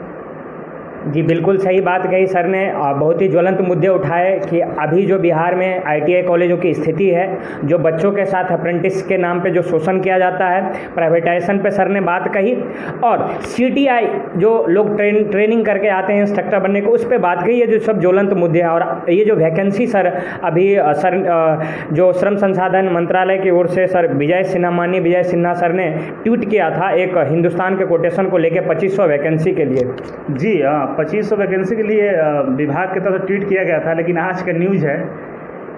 जी बिल्कुल सही बात कही सर ने। बहुत ही ज्वलंत मुद्दे उठाए कि अभी जो बिहार में ITI कॉलेजों की स्थिति है, जो बच्चों के साथ अप्रेंटिस के नाम पे जो शोषण किया जाता है, प्राइवेटाइजेशन पे सर ने बात कही। और CTI जो लोग ट्रेनिंग करके आते हैं इंस्ट्रक्टर बनने को, उस पर बात कही है, जो सब ज्वलंत मुद्दे हैं। और ये जो वैकेंसी सर अभी सर जो श्रम संसाधन मंत्रालय की ओर से सर माननीय विजय सिन्हा सर ने ट्वीट किया था एक हिंदुस्तान के कोटेशन को लेकर 2500 वैकेंसी के लिए। जी हाँ, 2500 वैकेंसी के लिए विभाग की तरफ से ट्वीट किया गया था। लेकिन आज का न्यूज़ है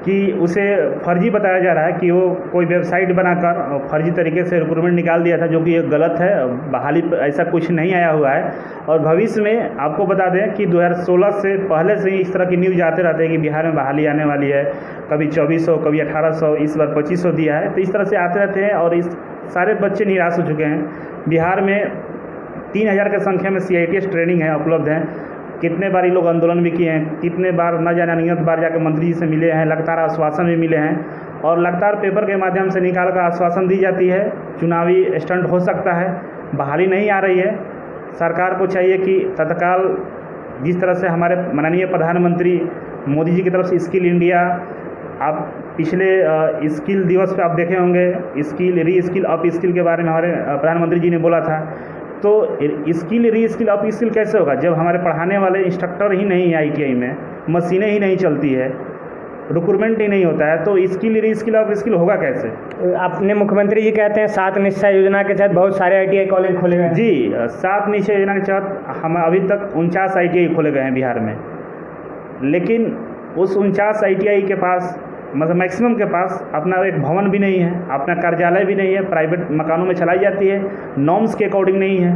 कि उसे फर्जी बताया जा रहा है कि वो कोई वेबसाइट बनाकर फर्जी तरीके से रिक्रूटमेंट निकाल दिया था, जो कि ये गलत है। बहाली ऐसा कुछ नहीं आया हुआ है। और भविष्य में आपको बता दें कि 2016 से पहले से ही इस तरह की न्यूज़ आते रहते हैं कि बिहार में बहाली आने वाली है, कभी 2400, कभी 1800, इस बार 2500 दिया है। तो इस तरह से आते रहते हैं और इस सारे बच्चे निराश हो चुके हैं। बिहार में 3000 की संख्या में CITS ट्रेनिंग है, उपलब्ध है। कितने बार ये लोग आंदोलन भी किए हैं, कितने बार न जाने अनियत बार जाकर मंत्री जी से मिले हैं, लगातार आश्वासन भी मिले हैं और लगातार पेपर के माध्यम से निकाल कर आश्वासन दी जाती है। चुनावी स्टंट हो सकता है, बहाली नहीं आ रही है। सरकार को चाहिए कि तत्काल जिस तरह से हमारे माननीय प्रधानमंत्री मोदी जी की तरफ से स्किल इंडिया, आप पिछले स्किल दिवस पे आप देखे होंगे, स्किल री स्किल अप स्किल के बारे में हमारे प्रधानमंत्री जी ने बोला था। तो स्किल री स्किल अप स्किल कैसे होगा जब हमारे पढ़ाने वाले इंस्ट्रक्टर ही नहीं है, ITI में मशीनें ही नहीं चलती है, रिक्रूटमेंट ही नहीं होता है, तो स्किल री स्किल अप स्किल होगा कैसे? अपने मुख्यमंत्री जी कहते हैं 7 निश्चय योजना के तहत बहुत सारे ITI कॉलेज खोले गए हैं। जी, 7 निश्चय योजना के तहत हम अभी तक 49 ITI खोले गए हैं बिहार में। लेकिन उस 49 ITI के पास मतलब मैक्सिमम के पास अपना एक भवन भी नहीं है, अपना कार्यालय भी नहीं है, प्राइवेट मकानों में चलाई जाती है, नॉर्म्स के अकॉर्डिंग नहीं है।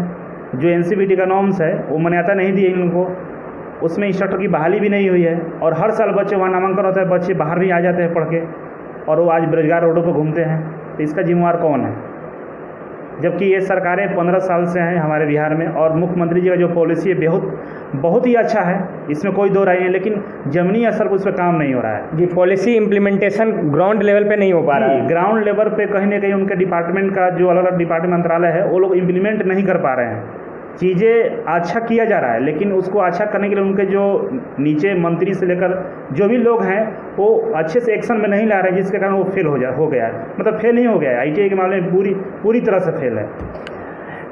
जो NCVT का नॉर्म्स है वो मान्यता नहीं दी है इन लोगों को, उसमें इंस्ट्रक्टर की बहाली भी नहीं हुई है। और हर साल बच्चे वहाँ नामांकन होता है, बच्चे बाहर भी आ जाते हैं पढ़ के और वो आज बेरोजगार रोडों पर घूमते हैं। तो इसका जिम्मेवार कौन है? जबकि ये सरकारें 15 साल से हैं हमारे बिहार में और मुख्यमंत्री जी का जो पॉलिसी है बहुत ही अच्छा है, इसमें कोई दो राय नहीं, लेकिन जमीनी स्तर पर उस पर काम नहीं हो रहा है। जी, पॉलिसी इम्प्लीमेंटेशन ग्राउंड लेवल पे नहीं हो पा रहा है। ग्राउंड लेवल पे कहीं ना कहीं उनके डिपार्टमेंट का जो अलग अलग डिपार्टमेंट मंत्रालय है वो लोग इम्प्लीमेंट नहीं कर पा रहे हैं। चीज़ें अच्छा किया जा रहा है, लेकिन उसको अच्छा करने के लिए उनके जो नीचे मंत्री से लेकर जो भी लोग हैं वो अच्छे से एक्शन में नहीं ला रहे हैं, जिसके कारण वो फेल हो गया है। मतलब फेल नहीं हो गया है, ITI के मामले में पूरी तरह से फेल है।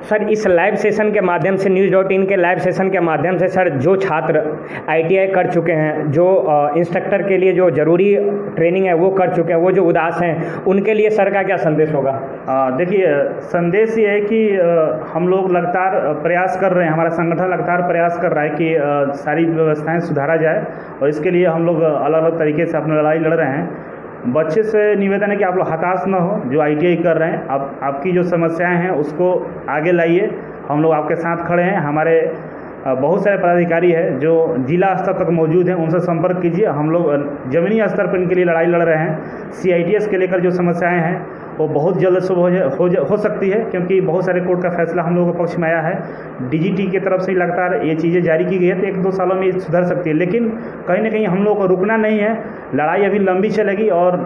सर, इस लाइव सेशन के माध्यम से News.in के लाइव सेशन के माध्यम से सर जो छात्र ITI कर चुके हैं, जो इंस्ट्रक्टर के लिए जो ज़रूरी ट्रेनिंग है वो कर चुके हैं, वो जो उदास हैं, उनके लिए सर का क्या संदेश होगा? देखिए, संदेश ये है कि हम लोग लगातार प्रयास कर रहे हैं, हमारा संगठन लगातार प्रयास कर रहा है कि सारी व्यवस्थाएं सुधारा जाए और इसके लिए हम लोग अलग अलग तरीके से अपनी लड़ाई लड़ रहे हैं। बच्चे से निवेदन है कि आप लोग हताश न हो, जो ITI कर रहे हैं, आपकी जो समस्याएं हैं उसको आगे लाइए, हम लोग आपके साथ खड़े हैं। हमारे बहुत सारे पदाधिकारी हैं जो जिला स्तर तक मौजूद हैं, उनसे संपर्क कीजिए। हम लोग ज़मीनी स्तर पर इनके लिए लड़ाई लड़ रहे हैं। CITS के लेकर जो समस्याएं हैं वो बहुत जल्द सुलभ हो सकती है, क्योंकि बहुत सारे कोर्ट का फैसला हम लोगों के पक्ष में आया है। DGT की तरफ से ही लगातार ये चीज़ें जारी की गई है, तो 1-2 सालों में ये सुधर सकती है। लेकिन कहीं ना कहीं हम लोग को रुकना नहीं है, लड़ाई अभी लंबी चलेगी और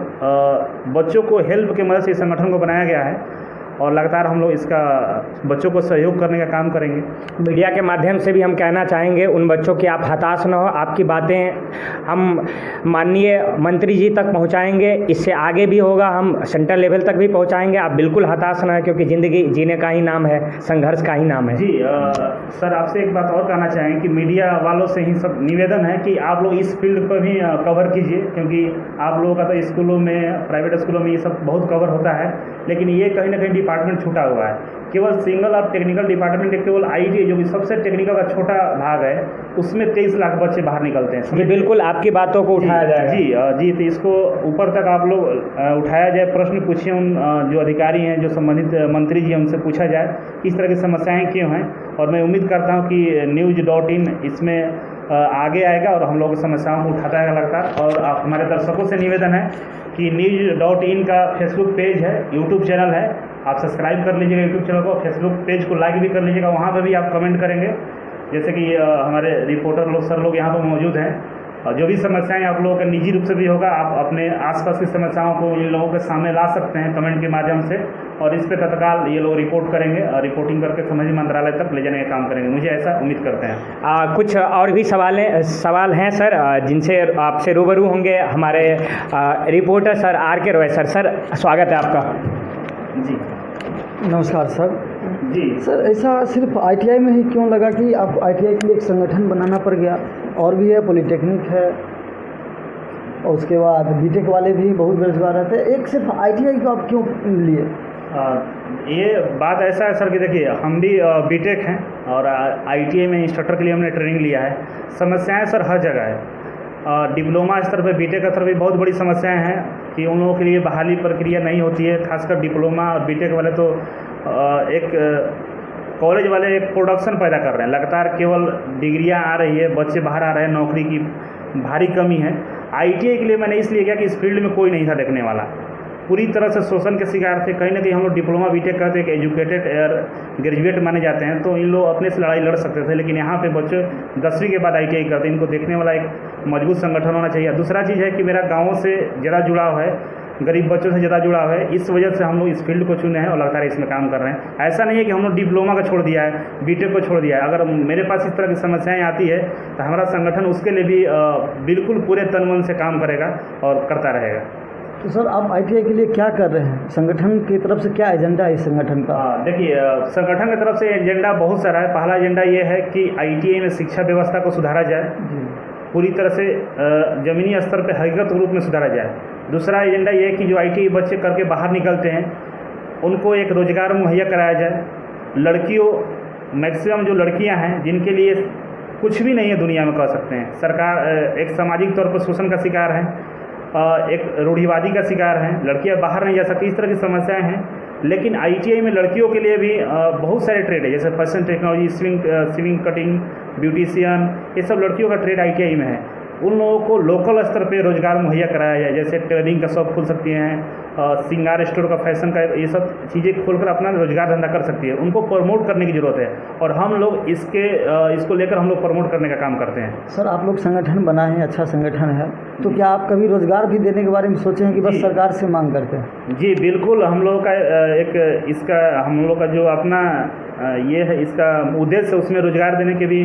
बच्चों को हेल्प की मदद से इस संगठन को बनाया गया है और लगातार हम लोग इसका बच्चों को सहयोग करने का काम करेंगे। मीडिया के माध्यम से भी हम कहना चाहेंगे उन बच्चों की आप हताश न हो, आपकी बातें हम माननीय मंत्री जी तक पहुंचाएंगे, इससे आगे भी होगा, हम सेंट्रल लेवल तक भी पहुंचाएंगे। आप बिल्कुल हताश न हो, क्योंकि ज़िंदगी जीने का ही नाम है, संघर्ष का ही नाम है। जी सर, आपसे एक बात और कहना चाहेंगे कि मीडिया वालों से ही सब निवेदन है कि आप लोग इस फील्ड पर भी कवर कीजिए, क्योंकि आप लोगों का तो स्कूलों में, प्राइवेट स्कूलों में ये सब बहुत कवर होता है, लेकिन ये कहीं ना कहीं डिपार्टमेंट छूटा हुआ है। केवल सिंगल और टेक्निकल डिपार्टमेंट के केवल ITI जो कि सबसे टेक्निकल का छोटा भाग है, उसमें 23 लाख बच्चे बाहर निकलते हैं। जी बिल्कुल, आपकी बातों को उठाया जाएगा। जी, तो इसको ऊपर तक आप लोग उठाया जाए, प्रश्न पूछिए उन जो अधिकारी हैं, जो संबंधित मंत्री जी हैं, उनसे पूछा जाए इस तरह की समस्याएं क्यों हैं। और मैं उम्मीद करता हूं कि News.in इसमें आगे आएगा और हम लोग समस्याओं को उठाता है लगातार। और आप हमारे दर्शकों से निवेदन है कि News.in का फेसबुक पेज है, यूट्यूब चैनल है, आप सब्सक्राइब कर लीजिएगा यूट्यूब चैनल को, फेसबुक पेज को लाइक भी कर लीजिएगा, वहाँ पर भी आप कमेंट करेंगे। जैसे कि हमारे रिपोर्टर लोग, सर लोग यहाँ पर मौजूद हैं, और जो भी समस्याएं आप लोगों का निजी रूप से भी होगा, आप अपने आसपास की समस्याओं को इन लोगों के सामने ला सकते हैं कमेंट के माध्यम से, और इस पर तत्काल ये लोग रिपोर्ट करेंगे और रिपोर्टिंग करके संबंधित मंत्रालय तक ले जाने का काम करेंगे, मुझे ऐसा उम्मीद करते हैं। कुछ और भी सवाल हैं सर, जिनसे आपसे रूबरू होंगे हमारे reporter sir RK Roy sir. Sir, स्वागत है आपका। जी नमस्कार सर। जी सर, ऐसा सिर्फ ITI में ही क्यों लगा कि आप ITI के लिए एक संगठन बनाना पड़ गया? और भी है, पॉलिटेक्निक है, और उसके बाद BTech वाले भी बहुत बेरोजगार रहते हैं, एक सिर्फ ITI को आप क्यों लिए? ये बात ऐसा है सर कि देखिए, हम भी BTech हैं और ITI में इंस्ट्रक्टर के लिए हमने ट्रेनिंग लिया है। समस्याएं सर हर जगह है। डिप्लोमा स्तर पर बीटेक स्तर पर बहुत बड़ी समस्याएं हैं कि उन लोगों के लिए बहाली प्रक्रिया नहीं होती है। खासकर डिप्लोमा और बीटेक वाले तो एक कॉलेज वाले एक प्रोडक्शन पैदा कर रहे हैं, लगातार केवल डिग्रियां आ रही है, बच्चे बाहर आ रहे हैं, नौकरी की भारी कमी है। आईटीआई के लिए मैंने इसलिए किया कि इस फील्ड में कोई नहीं था देखने वाला, पूरी तरह से शोषण के शिकार थे। कहीं ना कहीं हम लोग डिप्लोमा बीटेक करते एक एजुकेटेड ग्रेजुएट माने जाते हैं, तो इन लोग अपने से लड़ाई लड़ सकते थे, लेकिन यहाँ पे बच्चे 10वीं के बाद आईटीआई करते हैं। इनको देखने वाला एक मजबूत संगठन होना चाहिए। दूसरा चीज़ है कि मेरा गाँव से ज़्यादा जुड़ाव है, गरीब बच्चों से ज़्यादा जुड़ाव है, इस वजह से हम लोग इस फील्ड को चुने हैं और लगातार इसमें काम कर रहे हैं। ऐसा नहीं है कि हम लोग डिप्लोमा का छोड़ दिया है, बीटेक को छोड़ दिया है। अगर मेरे पास इस तरह की समस्याएं आती है तो हमारा संगठन उसके लिए भी बिल्कुल पूरे तन मन से काम करेगा और करता रहेगा। तो सर आप आईटीआई के लिए क्या कर रहे हैं? संगठन की तरफ से क्या एजेंडा है इस संगठन का? देखिए, संगठन की तरफ से एजेंडा बहुत सारा है। पहला एजेंडा ये है कि आईटीआई में शिक्षा व्यवस्था को सुधारा जाए, पूरी तरह से ज़मीनी स्तर पर हकीकत रूप में सुधारा जाए। दूसरा एजेंडा ये है कि जो आईटीआई बच्चे करके बाहर निकलते हैं उनको एक रोज़गार मुहैया कराया जाए। लड़कियों, मैक्सिमम जो लड़कियां हैं जिनके लिए कुछ भी नहीं है दुनिया में, कह सकते हैं, सरकार एक सामाजिक तौर पर शोषण का शिकार है, एक रूढ़िवादी का शिकार है, लड़कियां बाहर नहीं जा सकती, इस तरह की समस्याएं हैं। लेकिन आईटीआई में लड़कियों के लिए भी बहुत सारे ट्रेड है, जैसे fashion technology, swimming cutting, beautician, ये सब लड़कियों का ट्रेड आईटीआई में है। उन लोगों को लोकल स्तर पे रोज़गार मुहैया कराया जाए, जैसे टेलरिंग का शॉप खोल सकती हैं, सिंगार स्टोर का, फैशन का, ये सब चीज़ें खोलकर अपना रोज़गार धंधा कर सकती है। उनको प्रमोट करने की ज़रूरत है और हम लोग इसको लेकर हम लोग प्रमोट करने का काम करते हैं। सर आप लोग संगठन बनाए हैं, अच्छा संगठन है, तो क्या आप कभी रोज़गार भी देने के बारे में सोचे हैं कि बस सरकार से मांग करते हैं? जी बिल्कुल, हम लोगों का हम लोग का जो अपना ये है, इसका उद्देश्य उसमें रोज़गार देने के भी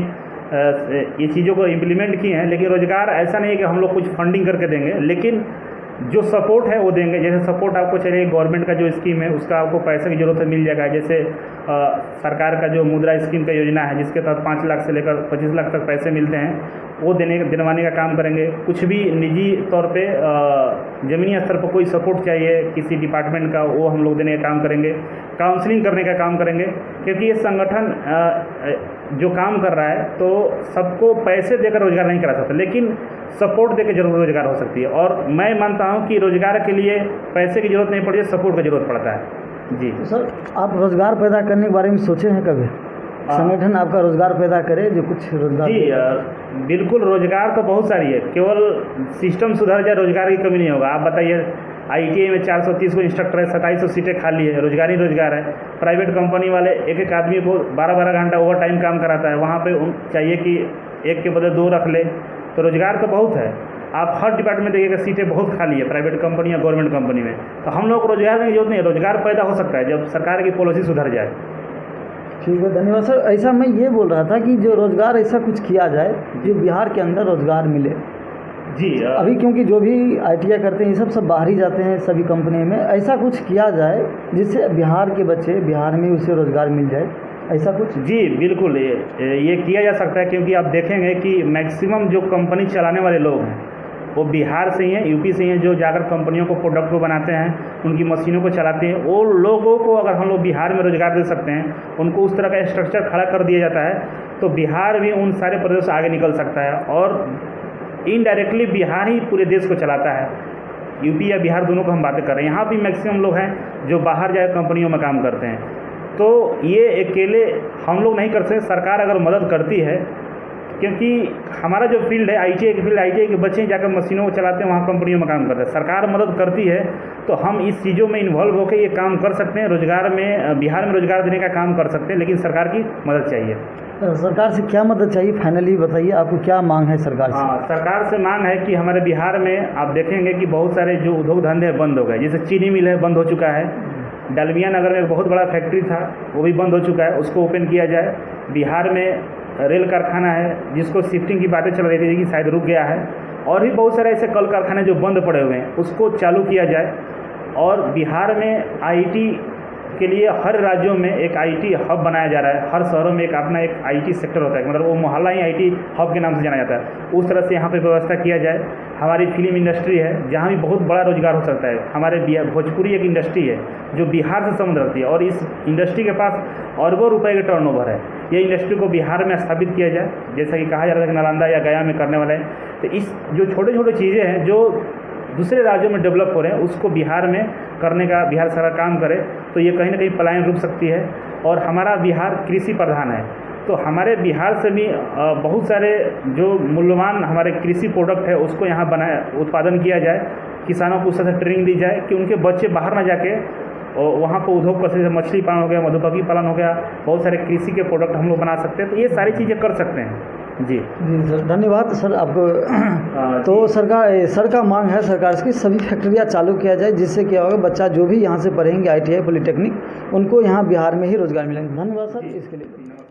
ये चीज़ों को इम्प्लीमेंट किए हैं। लेकिन रोज़गार ऐसा नहीं है कि हम लोग कुछ फंडिंग करके देंगे, लेकिन जो सपोर्ट है वो देंगे। जैसे सपोर्ट आपको चाहिए, गवर्नमेंट का जो स्कीम है उसका आपको पैसे की ज़रूरत है, मिल जाएगा। जैसे सरकार का जो मुद्रा स्कीम का योजना है जिसके तहत 5 लाख से लेकर 25 लाख तक पैसे मिलते हैं, वो दिलवाने का काम करेंगे। कुछ भी निजी तौर पे ज़मीनी स्तर पर कोई सपोर्ट चाहिए किसी डिपार्टमेंट का, वो हम लोग देने का काम करेंगे। काउंसलिंग करने का काम करेंगे, क्योंकि ये संगठन जो काम कर रहा है तो सबको पैसे देकर रोज़गार नहीं करा सकता, लेकिन सपोर्ट देकर जरूर रोज़गार हो सकती है। और मैं मानता हूँ कि रोज़गार के लिए पैसे की ज़रूरत नहीं पड़ती है, सपोर्ट की ज़रूरत पड़ता है। जी तो सर आप रोज़गार पैदा करने के बारे में सोचे हैं कभी? संगठन आपका रोज़गार पैदा करे, जो कुछ रोज़गार? जी बिल्कुल, रोज़गार तो बहुत सारी है, केवल सिस्टम सुधर जाए रोज़गार की कमी नहीं होगा। आप बताइए, आईटीआई में 430 को इंस्ट्रक्टर है, 2700 सीटें खाली है, रोज़गार ही रोज़गार है। प्राइवेट कंपनी वाले एक आदमी को 12-12 घंटा ओवर टाइम काम कराता है, वहाँ पे चाहिए कि एक के बदले 2 रख ले, तो रोज़गार तो बहुत है। आप हर डिपार्टमेंट देखिएगा, सीटें बहुत खाली है प्राइवेट कंपनी या गवर्नमेंट कंपनी में। तो हम लोग को रोज़गार की जरूरत नहीं है, रोज़गार पैदा हो सकता है जब सरकार की पॉलिसी सुधर जाए। ठीक है, धन्यवाद सर। ऐसा मैं ये बोल रहा था कि जो रोज़गार ऐसा कुछ किया जाए जो बिहार के अंदर रोज़गार मिले। जी अभी क्योंकि जो भी आईटीआई करते हैं ये सब बाहर ही जाते हैं सभी कंपनी में, ऐसा कुछ किया जाए जिससे बिहार के बच्चे बिहार में उसे रोज़गार मिल जाए, ऐसा कुछ? जी बिल्कुल, ये किया जा सकता है, क्योंकि आप देखेंगे कि मैक्सिमम जो कंपनी चलाने वाले लोग हैं वो बिहार से ही हैं, यूपी से ही हैं। जो जाकर कंपनियों को प्रोडक्ट को बनाते हैं, उनकी मशीनों को चलाते हैं, वो लोगों को अगर हम लोग बिहार में रोज़गार दे सकते हैं, उनको उस तरह का स्ट्रक्चर खड़ा कर दिया जाता है, तो बिहार भी उन सारे प्रदेशों से आगे निकल सकता है। और इनडायरेक्टली बिहार ही पूरे देश को चलाता है। यूपी या बिहार दोनों को हम बातें कर रहे हैं, यहाँ भी मैक्सिमम लोग हैं जो बाहर जाकर कंपनियों में काम करते हैं। तो ये अकेले हम लोग नहीं कर सकते, सरकार अगर मदद करती है, क्योंकि हमारा जो फील्ड है आईटीआई की फील्ड, आईटीआई के बच्चे जाकर मशीनों को चलाते हैं, वहाँ कंपनियों में काम करते हैं। सरकार मदद करती है तो हम इस चीज़ों में इन्वॉल्व होकर ये काम कर सकते हैं, रोज़गार में, बिहार में रोज़गार देने का काम कर सकते हैं, लेकिन सरकार की मदद चाहिए। सरकार से क्या मदद चाहिए, फाइनली बताइए, आपको क्या मांग है सरकार से? हाँ, सरकार से मांग है कि हमारे बिहार में आप देखेंगे कि बहुत सारे जो उद्योग धंधे बंद हो गए, जैसे चीनी मिल है बंद हो चुका है, डालमिया नगर में एक बहुत बड़ा फैक्ट्री था वो भी बंद हो चुका है, उसको ओपन किया जाए। बिहार में रेल कारखाना है जिसको शिफ्टिंग की बातें चल रही थी कि शायद रुक गया है, और भी बहुत सारे ऐसे कल कारखाने जो बंद पड़े हुए हैं उसको चालू किया जाए। और बिहार में आईटी के लिए हर राज्यों में एक आईटी हब बनाया जा रहा है। हर शहरों में एक अपना एक आईटी सेक्टर होता है, मतलब वो मोहल्ला ही आईटी हब के नाम से जाना जाता है। उस तरह से यहाँ पे व्यवस्था किया जाए। हमारी फिल्म इंडस्ट्री है जहाँ भी बहुत बड़ा रोजगार हो सकता है। हमारे भोजपुरी एक इंडस्ट्री है जो बिहार से संबंध रखती है और इस इंडस्ट्री के पास अरबों रुपए के टर्नओवर है। ये इंडस्ट्री को बिहार में स्थापित किया जाए, जैसा कि कहा जा रहा है कि नालंदा या गया में करने वाले हैं। तो इस जो छोटे छोटे चीज़ें हैं जो दूसरे राज्यों में डेवलप हो रहे हैं उसको बिहार में करने का बिहार सरकार काम करे तो ये कहीं ना कहीं पलायन रुक सकती है। और हमारा बिहार कृषि प्रधान है, तो हमारे बिहार से भी बहुत सारे जो मूल्यवान हमारे कृषि प्रोडक्ट है उसको यहाँ उत्पादन किया जाए। किसानों को उस तरह से ट्रेनिंग दी जाए कि उनके बच्चे बाहर ना जाके और वहाँ पर उद्योग कर सकते, मछली पालन हो गया, मधुमक्खी पालन हो गया, बहुत सारे कृषि के प्रोडक्ट हम लोग बना सकते हैं। तो ये सारी चीज़ें कर सकते हैं। जी सर, धन्यवाद सर आपको। तो सर का मांग है सरकार से कि सभी फैक्ट्रियाँ चालू किया जाए, जिससे क्या होगा बच्चा जो भी यहाँ से पढ़ेंगे ITI पॉलिटेक्निक उनको यहाँ बिहार में ही रोजगार मिलेंगे। धन्यवाद सर इसके लिए।